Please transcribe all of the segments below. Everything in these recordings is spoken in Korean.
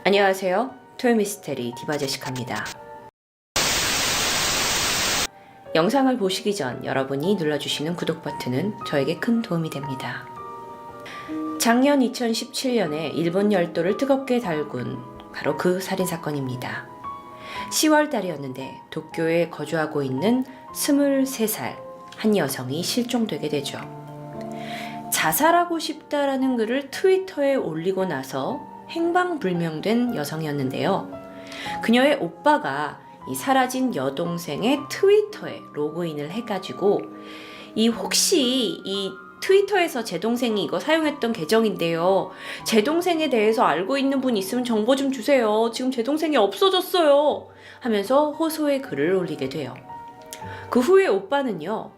안녕하세요. 토요미스테리 디바제시카입니다. 영상을 보시기 전 여러분이 눌러주시는 구독 버튼은 저에게 큰 도움이 됩니다. 작년 2017년에 일본 열도를 뜨겁게 달군 바로 그 살인사건입니다. 10월 달이었는데 도쿄에 거주하고 있는 23살 한 여성이 실종되게 되죠. 자살하고 싶다라는 글을 트위터에 올리고 나서 행방불명된 여성이었는데요. 그녀의 오빠가 이 사라진 여동생의 트위터에 로그인을 해가지고 혹시 이 트위터에서 제 동생이 이거 사용했던 계정인데요. 제 동생에 대해서 알고 있는 분 있으면 정보 좀 주세요. 지금 제 동생이 없어졌어요. 하면서 호소의 글을 올리게 돼요. 그 후에 오빠는요.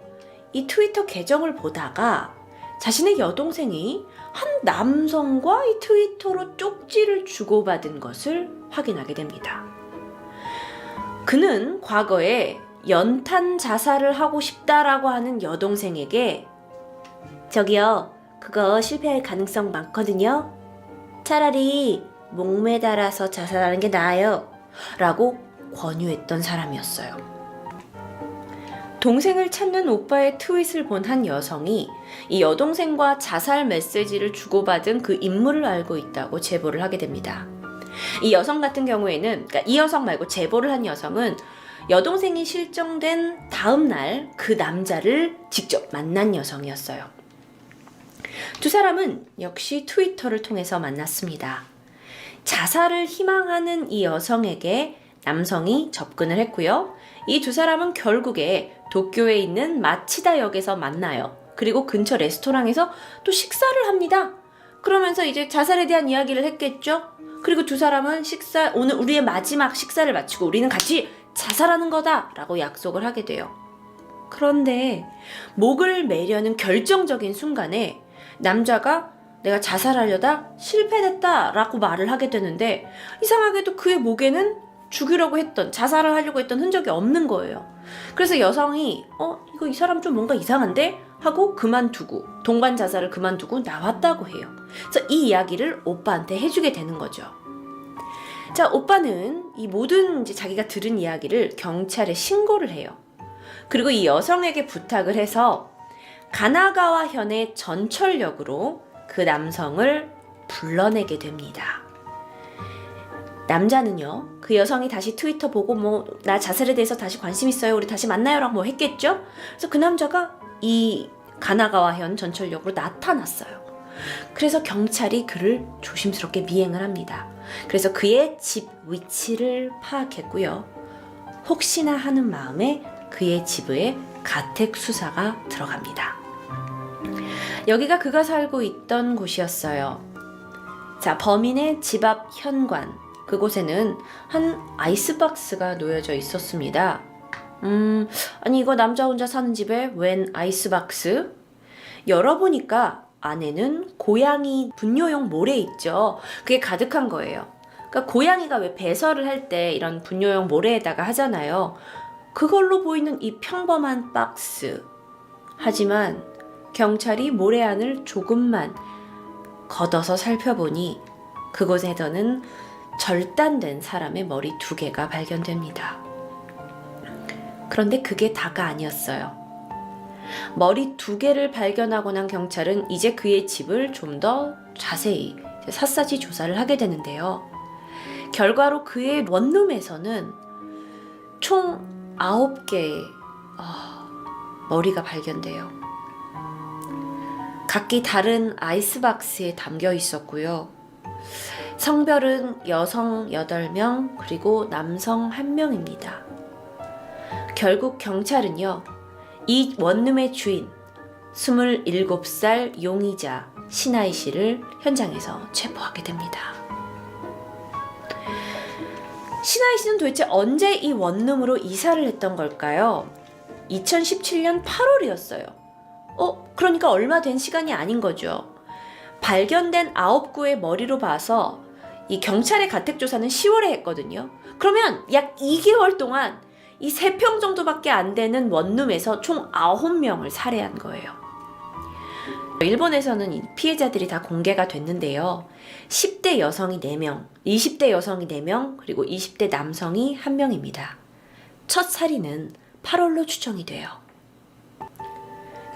이 트위터 계정을 보다가 자신의 여동생이 한 남성과 이 트위터로 쪽지를 주고받은 것을 확인하게 됩니다. 그는 과거에 연탄 자살을 하고 싶다라고 하는 여동생에게 저기요, 그거 실패할 가능성 많거든요. 차라리 목매달아서 자살하는 게 나아요. 라고 권유했던 사람이었어요. 동생을 찾는 오빠의 트윗을 본 한 여성이 이 여동생과 자살 메시지를 주고받은 그 인물을 알고 있다고 제보를 하게 됩니다. 이 여성 같은 경우에는, 그러니까 이 여성 말고 제보를 한 여성은 여동생이 실종된 다음 날 그 남자를 직접 만난 여성이었어요. 두 사람은 역시 트위터를 통해서 만났습니다. 자살을 희망하는 이 여성에게 남성이 접근을 했고요. 이 두 사람은 결국에 도쿄에 있는 마치다 역에서 만나요. 그리고 근처 레스토랑에서 또 식사를 합니다. 그러면서 이제 자살에 대한 이야기를 했겠죠. 그리고 두 사람은 오늘 우리의 마지막 식사를 마치고 우리는 같이 자살하는 거다 라고 약속을 하게 돼요. 그런데 목을 매려는 결정적인 순간에 남자가 내가 자살하려다 실패됐다 라고 말을 하게 되는데 이상하게도 그의 목에는 죽이려고 했던, 자살을 하려고 했던 흔적이 없는 거예요. 그래서 여성이 이거 이 사람 좀 뭔가 이상한데? 하고 그만두고, 동반 자살을 그만두고 나왔다고 해요. 그래서 이 이야기를 오빠한테 해주게 되는 거죠. 자, 오빠는 이 모든 이제 자기가 들은 이야기를 경찰에 신고를 해요. 그리고 이 여성에게 부탁을 해서 가나가와현의 전철역으로 그 남성을 불러내게 됩니다. 남자는요, 그 여성이 다시 트위터 보고 나 자살에 대해서 다시 관심 있어요. 우리 다시 만나요라고 했겠죠? 그래서 그 남자가 이 가나가와현 전철역으로 나타났어요. 그래서 경찰이 그를 조심스럽게 미행을 합니다. 그래서 그의 집 위치를 파악했고요. 혹시나 하는 마음에 그의 집에 가택 수사가 들어갑니다. 여기가 그가 살고 있던 곳이었어요. 자, 범인의 집 앞 현관. 그곳에는 한 아이스박스가 놓여져 있었습니다. 아니 이거 남자 혼자 사는 집에 웬 아이스박스? 열어보니까 안에는 고양이 분뇨용 모래 있죠. 그게 가득한 거예요. 그러니까 고양이가 왜 배설을 할 때 이런 분뇨용 모래에다가 하잖아요. 그걸로 보이는 이 평범한 박스. 하지만 경찰이 모래 안을 조금만 걷어서 살펴보니 그곳에서는 절단된 사람의 머리 2개가 발견됩니다. 그런데 그게 다가 아니었어요. 머리 2개를 발견하고 난 경찰은 이제 그의 집을 좀 더 자세히 샅샅이 조사를 하게 되는데요. 결과로 그의 원룸에서는 총 9개의 머리가 발견돼요. 각기 다른 아이스박스에 담겨 있었고요. 성별은 여성 8명 그리고 남성 1명입니다. 결국 경찰은요, 이 원룸의 주인 27살 용의자 시나이 씨를 현장에서 체포하게 됩니다. 시나이 씨는 도대체 언제 이 원룸으로 이사를 했던 걸까요? 2017년 8월이었어요. 그러니까 얼마 된 시간이 아닌 거죠. 발견된 9구의 머리로 봐서 이 경찰의 가택조사는 10월에 했거든요. 그러면 약 2개월 동안 이 3평 정도밖에 안 되는 원룸에서 총 9명을 살해한 거예요. 일본에서는 이 피해자들이 다 공개가 됐는데요. 10대 여성이 4명, 20대 여성이 4명, 그리고 20대 남성이 1명입니다. 첫 살인은 8월로 추정이 돼요.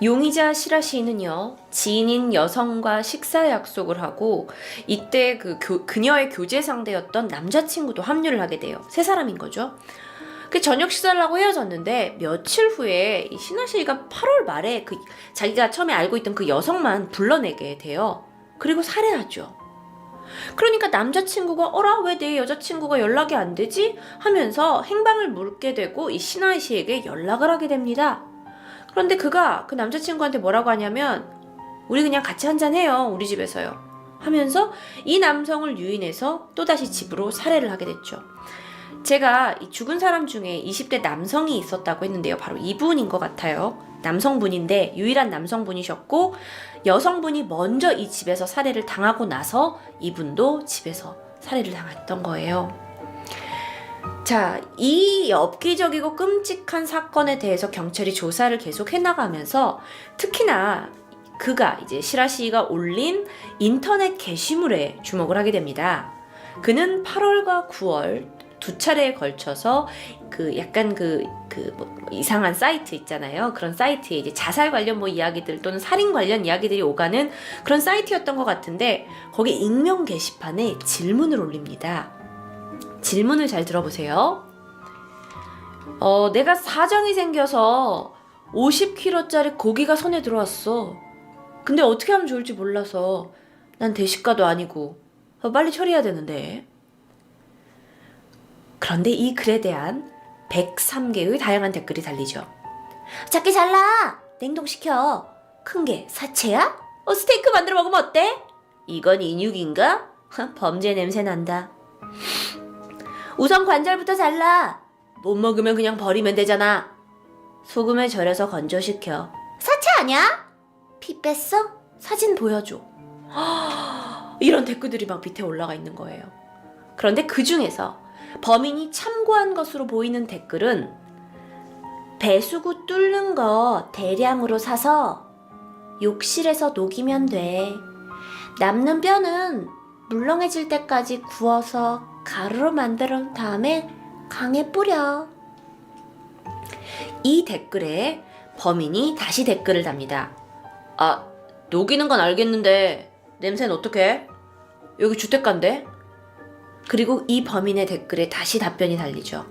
용의자 시라 시인은요, 지인인 여성과 식사 약속을 하고 이때 그녀의 교제 상대였던 남자친구도 합류를 하게 돼요. 세 사람인 거죠. 그 저녁 식사를 하고 헤어졌는데 며칠 후에 이 신하 씨가 8월 말에 자기가 처음에 알고 있던 그 여성만 불러내게 돼요. 그리고 살해하죠. 그러니까 남자친구가 어라 왜 내 여자친구가 연락이 안 되지? 하면서 행방을 묻게 되고 이 신하 씨에게 연락을 하게 됩니다. 그런데 그가 그 남자친구한테 뭐라고 하냐면 우리 그냥 같이 한잔해요. 우리 집에서요. 하면서 이 남성을 유인해서 또다시 집으로 살해를 하게 됐죠. 제가 이 죽은 사람 중에 20대 남성이 있었다고 했는데요. 바로 이분인 것 같아요. 남성분인데 유일한 남성분이셨고 여성분이 먼저 이 집에서 살해를 당하고 나서 이분도 집에서 살해를 당했던 거예요. 자, 이 엽기적이고 끔찍한 사건에 대해서 경찰이 조사를 계속 해나가면서 특히나 그가 이제 시라 씨가 올린 인터넷 게시물에 주목을 하게 됩니다. 그는 8월과 9월 두 차례에 걸쳐서 약간 이상한 사이트 있잖아요. 그런 사이트에 이제 자살 관련 이야기들 또는 살인 관련 이야기들이 오가는 그런 사이트였던 것 같은데 거기 익명 게시판에 질문을 올립니다. 질문을 잘 들어보세요. 내가 사정이 생겨서 50kg짜리 고기가 손에 들어왔어. 근데 어떻게 하면 좋을지 몰라서 난 대식가도 아니고 빨리 처리해야 되는데. 그런데 이 글에 대한 103개의 다양한 댓글이 달리죠. 작게 잘라! 냉동시켜! 큰 게 사체야? 스테이크 만들어 먹으면 어때? 이건 인육인가? 범죄 냄새 난다. 우선 관절부터 잘라! 못 먹으면 그냥 버리면 되잖아. 소금에 절여서 건조시켜. 사체 아니야? 피 뺐어? 사진 보여줘. 이런 댓글들이 막 밑에 올라가 있는 거예요. 그런데 그 중에서 범인이 참고한 것으로 보이는 댓글은 배수구 뚫는 거 대량으로 사서 욕실에서 녹이면 돼. 남는 뼈는 물렁해질 때까지 구워서 가루로 만든 다음에 강에 뿌려. 이 댓글에 범인이 다시 댓글을 답니다. 녹이는 건 알겠는데 냄새는 어떡해? 여기 주택가인데? 그리고 이 범인의 댓글에 다시 답변이 달리죠.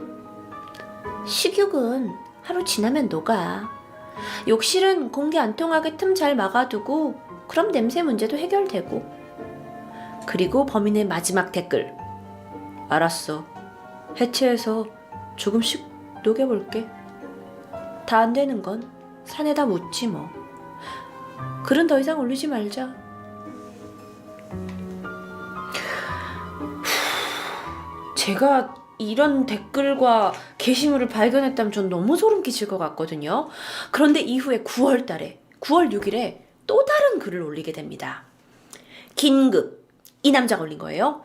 식욕은 하루 지나면 녹아. 욕실은 공기 안 통하게 틈 잘 막아두고 그럼 냄새 문제도 해결되고. 그리고 범인의 마지막 댓글. 알았어. 해체해서 조금씩 녹여볼게. 다 안 되는 건 산에다 묻지 뭐. 글은 더 이상 올리지 말자. 제가 이런 댓글과 게시물을 발견했다면 전 너무 소름 끼칠 것 같거든요. 그런데 이후에 9월 6일에 또 다른 글을 올리게 됩니다. 긴급, 이 남자가 올린 거예요.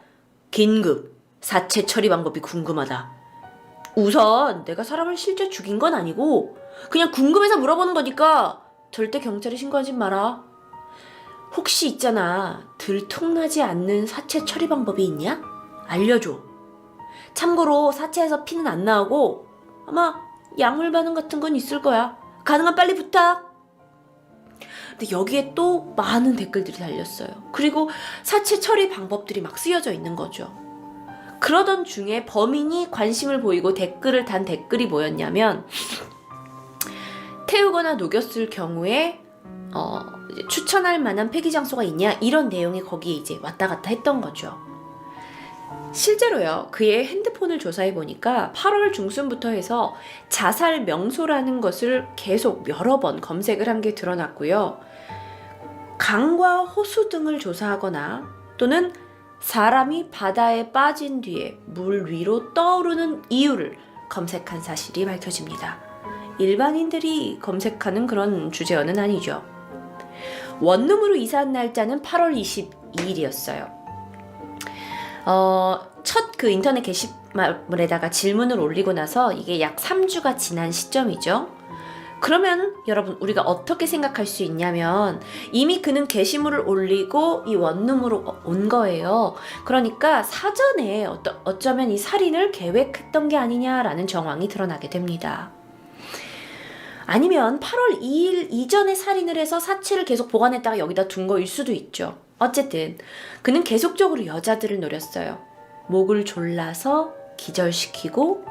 긴급, 사체 처리 방법이 궁금하다. 우선 내가 사람을 실제 죽인 건 아니고 그냥 궁금해서 물어보는 거니까 절대 경찰에 신고하지 마라. 혹시 있잖아, 들통나지 않는 사체 처리 방법이 있냐? 알려줘. 참고로 사체에서 피는 안 나오고 아마 약물 반응 같은 건 있을 거야. 가능한 빨리 부탁. 근데 여기에 또 많은 댓글들이 달렸어요. 그리고 사체 처리 방법들이 막 쓰여져 있는 거죠. 그러던 중에 범인이 관심을 보이고 댓글을 단 댓글이 뭐였냐면 태우거나 녹였을 경우에 이제 추천할 만한 폐기 장소가 있냐 이런 내용이 거기에 이제 왔다 갔다 했던 거죠. 실제로요, 그의 핸드폰을 조사해 보니까 8월 중순부터 해서 자살 명소라는 것을 계속 여러 번 검색을 한 게 드러났고요. 강과 호수 등을 조사하거나 또는 사람이 바다에 빠진 뒤에 물 위로 떠오르는 이유를 검색한 사실이 밝혀집니다. 일반인들이 검색하는 그런 주제어는 아니죠. 원룸으로 이사한 날짜는 8월 22일이었어요. 첫 인터넷 게시물에다가 질문을 올리고 나서 이게 약 3주가 지난 시점이죠. 그러면 여러분 우리가 어떻게 생각할 수 있냐면 이미 그는 게시물을 올리고 이 원룸으로 온 거예요. 그러니까 사전에 어쩌면 이 살인을 계획했던 게 아니냐라는 정황이 드러나게 됩니다. 아니면 8월 2일 이전에 살인을 해서 사체를 계속 보관했다가 여기다 둔 거일 수도 있죠. 어쨌든 그는 계속적으로 여자들을 노렸어요. 목을 졸라서 기절시키고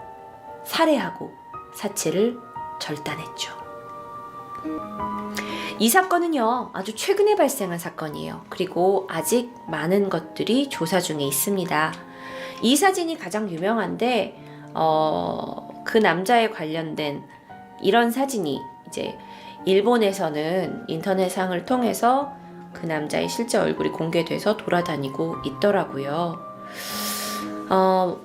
살해하고 사체를 절단했죠. 이 사건은요, 아주 최근에 발생한 사건이에요. 그리고 아직 많은 것들이 조사 중에 있습니다. 이 사진이 가장 유명한데, 그 남자에 관련된 이런 사진이 이제 일본에서는 인터넷상을 통해서 그 남자의 실제 얼굴이 공개돼서 돌아다니고 있더라고요.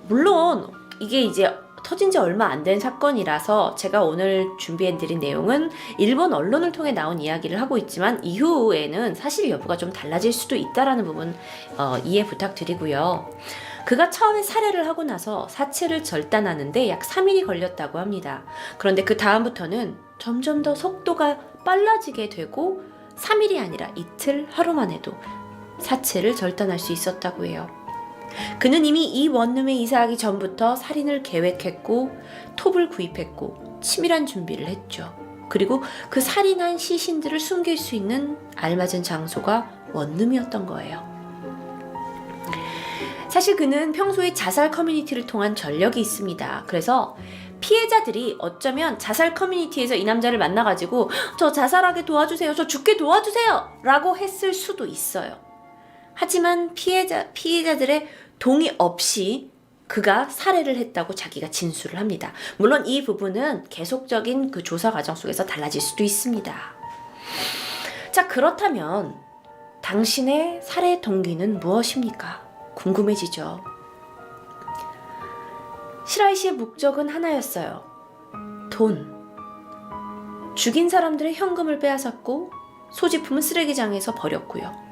물론 이게 이제 터진 지 얼마 안 된 사건이라서 제가 오늘 준비해드린 내용은 일본 언론을 통해 나온 이야기를 하고 있지만 이후에는 사실 여부가 좀 달라질 수도 있다라는 부분 이해 부탁드리고요. 그가 처음에 살해를 하고 나서 사체를 절단하는데 약 3일이 걸렸다고 합니다. 그런데 그 다음부터는 점점 더 속도가 빨라지게 되고 3일이 아니라 이틀, 하루만 해도 사체를 절단할 수 있었다고 해요. 그는 이미 이 원룸에 이사하기 전부터 살인을 계획했고 톱을 구입했고 치밀한 준비를 했죠. 그리고 그 살인한 시신들을 숨길 수 있는 알맞은 장소가 원룸이었던 거예요. 사실 그는 평소에 자살 커뮤니티를 통한 전력이 있습니다. 그래서 피해자들이 어쩌면 자살 커뮤니티에서 이 남자를 만나가지고 저 자살하게 도와주세요, 저 죽게 도와주세요 라고 했을 수도 있어요. 하지만 피해자들의 동의 없이 그가 살해를 했다고 자기가 진술을 합니다. 물론 이 부분은 계속적인 그 조사 과정 속에서 달라질 수도 있습니다. 자, 그렇다면 당신의 살해 동기는 무엇입니까? 궁금해지죠. 시라이 씨의 목적은 하나였어요. 돈. 죽인 사람들의 현금을 빼앗았고 소지품은 쓰레기장에서 버렸고요.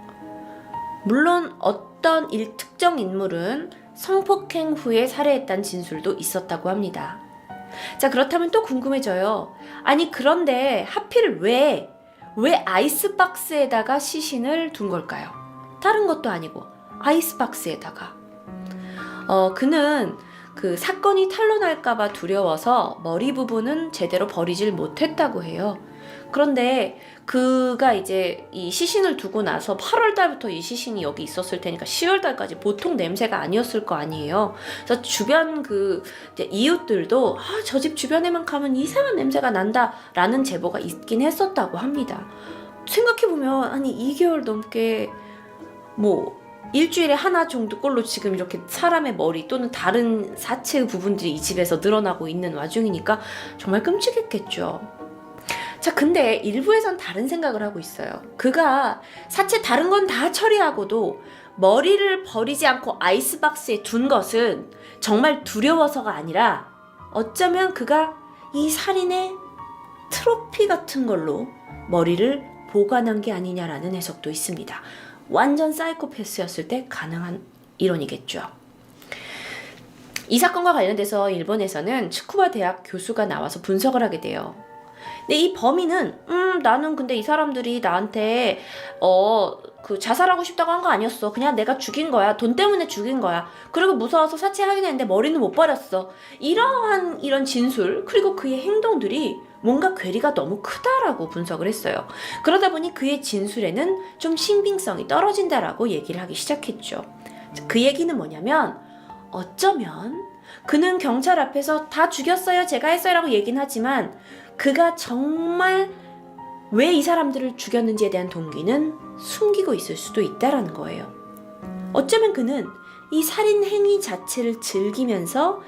물론 어떤 특정 인물은 성폭행 후에 살해했다는 진술도 있었다고 합니다. 자, 그렇다면 또 궁금해져요. 아니 그런데 하필 왜 아이스박스에다가 시신을 둔 걸까요? 다른 것도 아니고 아이스박스에다가. 그는 그 사건이 탄로날까봐 두려워서 머리 부분은 제대로 버리질 못했다고 해요. 그런데 그가 이제 이 시신을 두고 나서 8월 달부터 이 시신이 여기 있었을 테니까 10월 달까지 보통 냄새가 아니었을 거 아니에요. 그래서 주변 그 이웃들도 저 집 주변에만 가면 이상한 냄새가 난다라는 제보가 있긴 했었다고 합니다. 생각해보면 아니 2개월 넘게 뭐 일주일에 하나 정도 꼴로 지금 이렇게 사람의 머리 또는 다른 사체의 부분들이 이 집에서 늘어나고 있는 와중이니까 정말 끔찍했겠죠. 자, 근데 일부에선 다른 생각을 하고 있어요. 그가 사체 다른 건 다 처리하고도 머리를 버리지 않고 아이스박스에 둔 것은 정말 두려워서가 아니라 어쩌면 그가 이 살인의 트로피 같은 걸로 머리를 보관한 게 아니냐라는 해석도 있습니다. 완전 사이코패스였을 때 가능한 이론이겠죠. 이 사건과 관련돼서 일본에서는 츠쿠바 대학 교수가 나와서 분석을 하게 돼요. 근데 이 범인은 나는 근데 이 사람들이 나한테 그 자살하고 싶다고 한 거 아니었어. 그냥 내가 죽인 거야. 돈 때문에 죽인 거야. 그리고 무서워서 사체 확인했는데 머리는 못 버렸어. 이런 진술 그리고 그의 행동들이 뭔가 괴리가 너무 크다라고 분석을 했어요. 그러다 보니 그의 진술에는 좀 신빙성이 떨어진다라고 얘기를 하기 시작했죠. 그 얘기는 뭐냐면 어쩌면 그는 경찰 앞에서 다 죽였어요, 제가 했어요 라고 얘기는 하지만 그가 정말 왜 이 사람들을 죽였는지에 대한 동기는 숨기고 있을 수도 있다라는 거예요. 어쩌면 그는 이 살인 행위 자체를 즐기면서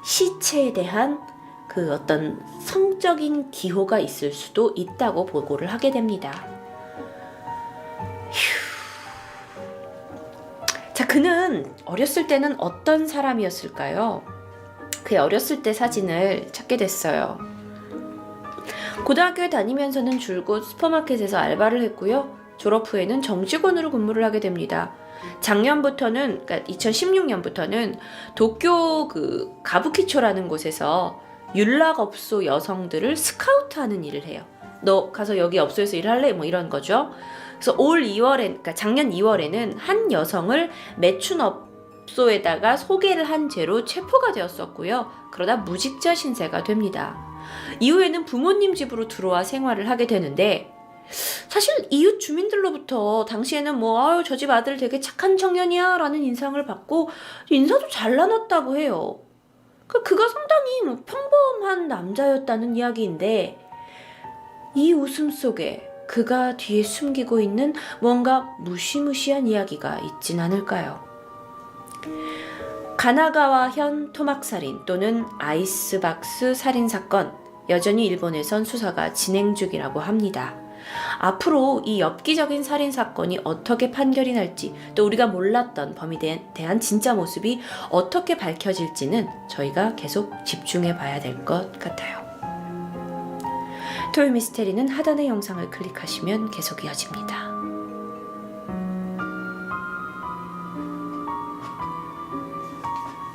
시체에 대한 그 어떤 성적인 기호가 있을 수도 있다고 보고를 하게 됩니다. 자, 그는 어렸을 때는 어떤 사람이었을까요? 그의 어렸을 때 사진을 찾게 됐어요. 고등학교에 다니면서는 줄곧 슈퍼마켓에서 알바를 했고요. 졸업 후에는 정직원으로 근무를 하게 됩니다. 작년부터는, 그러니까 2016년부터는 도쿄 그 가부키초라는 곳에서 윤락업소 여성들을 스카우트하는 일을 해요. 너 가서 여기 업소에서 일할래? 뭐 이런 거죠. 그래서 올 2월에, 그러니까 작년 2월에는 한 여성을 매춘 업소에다가 소개를 한 죄로 체포가 되었었고요. 그러다 무직자 신세가 됩니다. 이후에는 부모님 집으로 들어와 생활을 하게 되는데, 사실 이웃 주민들로부터 당시에는 뭐 아유 저 집 아들 되게 착한 청년이야 라는 인상을 받고 인사도 잘 나눴다고 해요. 그가 상당히 뭐 평범한 남자였다는 이야기인데, 이 웃음 속에 그가 뒤에 숨기고 있는 뭔가 무시무시한 이야기가 있진 않을까요? 가나가와현 토막살인 또는 아이스박스 살인사건, 여전히 일본에선 수사가 진행 중이라고 합니다. 앞으로 이 엽기적인 살인사건이 어떻게 판결이 날지, 또 우리가 몰랐던 범인에 대한 진짜 모습이 어떻게 밝혀질지는 저희가 계속 집중해 봐야 될 것 같아요. 토요미스테리는 하단의 영상을 클릭하시면 계속 이어집니다.